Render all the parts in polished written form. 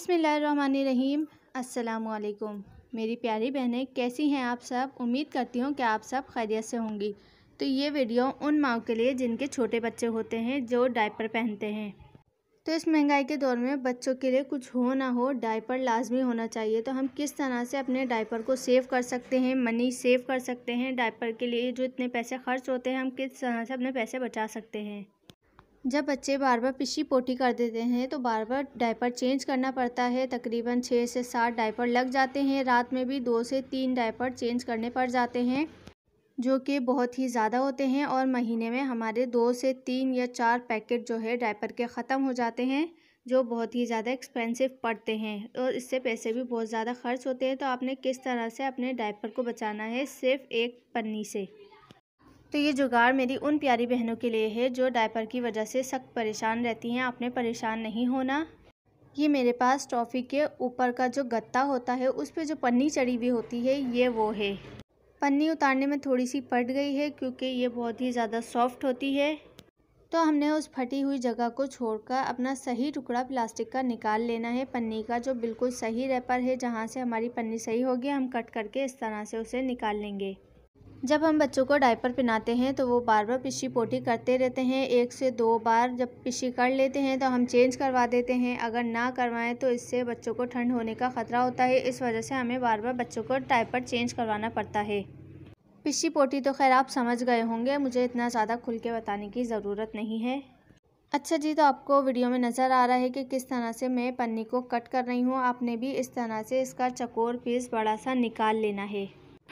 बिस्मिल्लाहिर्रहमानिर्रहीम। अस्सलामुअलैकुम मेरी प्यारी बहनें, कैसी हैं आप सब। उम्मीद करती हूँ कि आप सब खैरियत से होंगी। तो ये वीडियो उन माँओं के लिए जिनके छोटे बच्चे होते हैं, जो डायपर पहनते हैं। तो इस महंगाई के दौर में बच्चों के लिए कुछ हो ना हो, डायपर लाजमी होना चाहिए। तो हम किस तरह से अपने डायपर को सेव कर सकते हैं, मनी सेव कर सकते हैं। डायपर के लिए जो इतने पैसे खर्च होते हैं, हम किस तरह से अपने पैसे बचा सकते हैं। जब बच्चे बार बार पिशी पोटी कर देते हैं तो बार बार डायपर चेंज करना पड़ता है। तकरीबन 6 से 7 डायपर लग जाते हैं। रात में भी 2 से 3 डायपर चेंज करने पड़ जाते हैं, जो कि बहुत ही ज़्यादा होते हैं। और महीने में हमारे 2 से 3 या 4 पैकेट जो है डायपर के ख़त्म हो जाते हैं, जो बहुत ही ज़्यादा एक्सपेंसिव पड़ते हैं और इससे पैसे भी बहुत ज़्यादा खर्च होते हैं। तो आपने किस तरह से अपने डायपर को बचाना है, सिर्फ एक पन्नी से। तो ये जुगाड़ मेरी उन प्यारी बहनों के लिए है जो डायपर की वजह से सख्त परेशान रहती हैं। आपने परेशान नहीं होना। ये मेरे पास टॉफ़ी के ऊपर का जो गत्ता होता है, उस पे जो पन्नी चढ़ी हुई होती है, ये वो है। पन्नी उतारने में थोड़ी सी फट गई है क्योंकि ये बहुत ही ज़्यादा सॉफ्ट होती है। तो हमने उस फटी हुई जगह को छोड़कर अपना सही टुकड़ा प्लास्टिक का निकाल लेना है। पन्नी का जो बिल्कुल सही रैपर है, जहाँ से हमारी पन्नी सही होगी, हम कट करके इस तरह से उसे निकाल लेंगे। जब हम बच्चों को डायपर पहनाते हैं तो वो बार बार पिशी पोटी करते रहते हैं। 1 से 2 बार जब पिशी कर लेते हैं तो हम चेंज करवा देते हैं। अगर ना करवाएं तो इससे बच्चों को ठंड होने का ख़तरा होता है। इस वजह से हमें बार बार बच्चों को डायपर चेंज करवाना पड़ता है। पिशी पोटी तो खैर आप समझ गए होंगे, मुझे इतना ज़्यादा खुल के बताने की ज़रूरत नहीं है। अच्छा जी, तो आपको वीडियो में नज़र आ रहा है कि किस तरह से मैं पन्नी को कट कर रही हूँ। आपने भी इस तरह से इसका चकोर पीस बड़ा सा निकाल लेना है।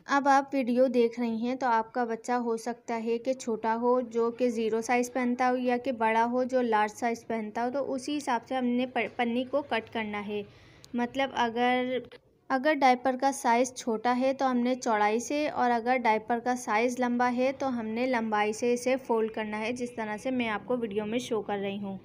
अब आप वीडियो देख रही हैं तो आपका बच्चा हो सकता है कि छोटा हो, जो कि 0 साइज़ पहनता हो, या कि बड़ा हो जो लार्ज साइज़ पहनता हो। तो उसी हिसाब से हमने पन्नी को कट करना है। मतलब अगर डायपर का साइज़ छोटा है तो हमने चौड़ाई से, और अगर डायपर का साइज़ लंबा है तो हमने लंबाई से इसे फ़ोल्ड करना है, जिस तरह से मैं आपको वीडियो में शो कर रही हूँ।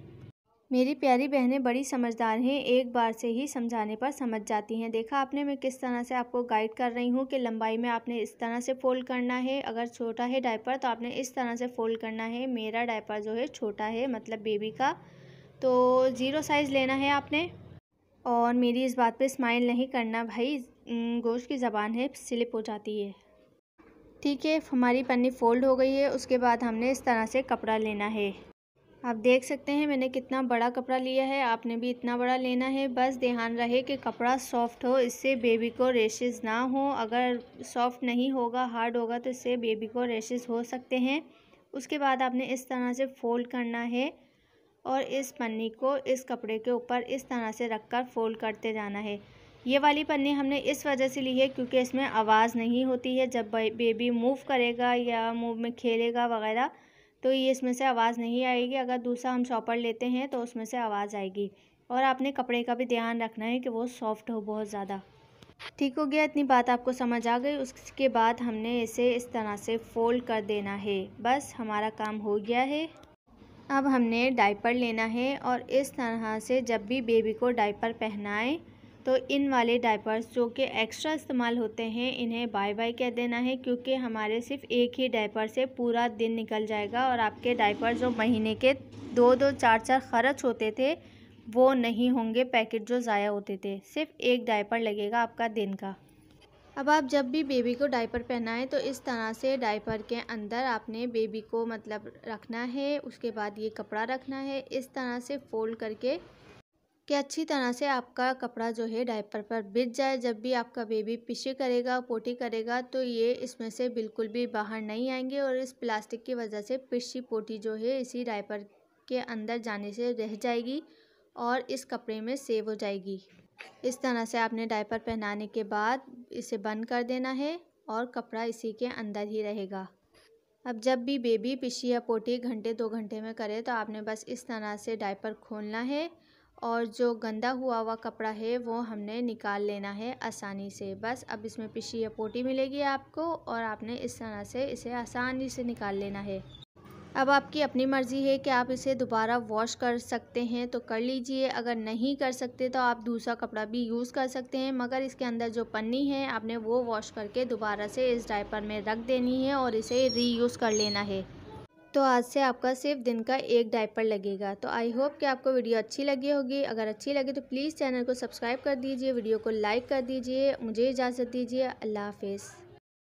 मेरी प्यारी बहनें बड़ी समझदार हैं, एक बार से ही समझाने पर समझ जाती हैं। देखा आपने मैं किस तरह से आपको गाइड कर रही हूँ कि लंबाई में आपने इस तरह से फ़ोल्ड करना है। अगर छोटा है डायपर तो आपने इस तरह से फ़ोल्ड करना है। मेरा डायपर जो है छोटा है, मतलब बेबी का, तो 0 साइज़ लेना है आपने। और मेरी इस बात पे स्माइल नहीं करना भाई, गोश्त की ज़बान है, स्लिप हो जाती है। ठीक है, हमारी पन्नी फ़ोल्ड हो गई है। उसके बाद हमने इस तरह से कपड़ा लेना है। आप देख सकते हैं मैंने कितना बड़ा कपड़ा लिया है, आपने भी इतना बड़ा लेना है। बस ध्यान रहे कि कपड़ा सॉफ्ट हो, इससे बेबी को रैशेज़ ना हो। अगर सॉफ्ट नहीं होगा, हार्ड होगा, तो इससे बेबी को रैशेज़ हो सकते हैं। उसके बाद आपने इस तरह से फ़ोल्ड करना है और इस पन्नी को इस कपड़े के ऊपर इस तरह से रखकर फ़ोल्ड करते जाना है। ये वाली पन्नी हमने इस वजह से ली है क्योंकि इसमें आवाज़ नहीं होती है। जब बेबी मूव करेगा या मुँह में खेलेगा वगैरह, तो ये इसमें से आवाज़ नहीं आएगी। अगर दूसरा हम शॉपर लेते हैं तो उसमें से आवाज़ आएगी। और आपने कपड़े का भी ध्यान रखना है कि वो सॉफ्ट हो बहुत ज़्यादा। ठीक हो गया, इतनी बात आपको समझ आ गई। उसके बाद हमने इसे इस तरह से फ़ोल्ड कर देना है। बस हमारा काम हो गया है। अब हमने डायपर लेना है और इस तरह से जब भी बेबी को डायपर पहनाएं तो इन वाले डायपर्स जो कि एक्स्ट्रा इस्तेमाल होते हैं, इन्हें बाय बाय कह देना है, क्योंकि हमारे सिर्फ एक ही डायपर से पूरा दिन निकल जाएगा। और आपके डायपर जो महीने के 2-2 4-4 खर्च होते थे, वो नहीं होंगे। पैकेट जो ज़ाया होते थे, सिर्फ एक डायपर लगेगा आपका दिन का। अब आप जब भी बेबी को डायपर पहनाएं तो इस तरह से डायपर के अंदर आपने बेबी को मतलब रखना है। उसके बाद ये कपड़ा रखना है इस तरह से फ़ोल्ड करके कि अच्छी तरह से आपका कपड़ा जो है डायपर पर बिछ जाए। जब भी आपका बेबी पिशी करेगा, पोटी करेगा, तो ये इसमें से बिल्कुल भी बाहर नहीं आएंगे। और इस प्लास्टिक की वजह से पिशी पोटी जो है इसी डायपर के अंदर जाने से रह जाएगी और इस कपड़े में सेव हो जाएगी। इस तरह से आपने डायपर पहनाने के बाद इसे बंद कर देना है और कपड़ा इसी के अंदर ही रहेगा। अब जब भी बेबी पिशी या पोटी घंटे 2 घंटे में करे तो आपने बस इस तरह से डायपर खोलना है और जो गंदा हुआ हुआ कपड़ा है वो हमने निकाल लेना है आसानी से। बस अब इसमें पिशी या पोटी मिलेगी आपको और आपने इस तरह से इसे आसानी से निकाल लेना है। अब आपकी अपनी मर्ज़ी है कि आप इसे दोबारा वॉश कर सकते हैं तो कर लीजिए, अगर नहीं कर सकते तो आप दूसरा कपड़ा भी यूज़ कर सकते हैं। मगर इसके अंदर जो पन्नी है आपने वो वॉश करके दोबारा से इस डायपर में रख देनी है और इसे रीयूज़ कर लेना है। तो आज से आपका सिर्फ दिन का एक डायपर लगेगा। तो आई होप कि आपको वीडियो अच्छी लगी होगी। अगर अच्छी लगी तो प्लीज़ चैनल को सब्सक्राइब कर दीजिए, वीडियो को लाइक कर दीजिए। मुझे इजाज़त दीजिए। अल्लाह हाफिज़।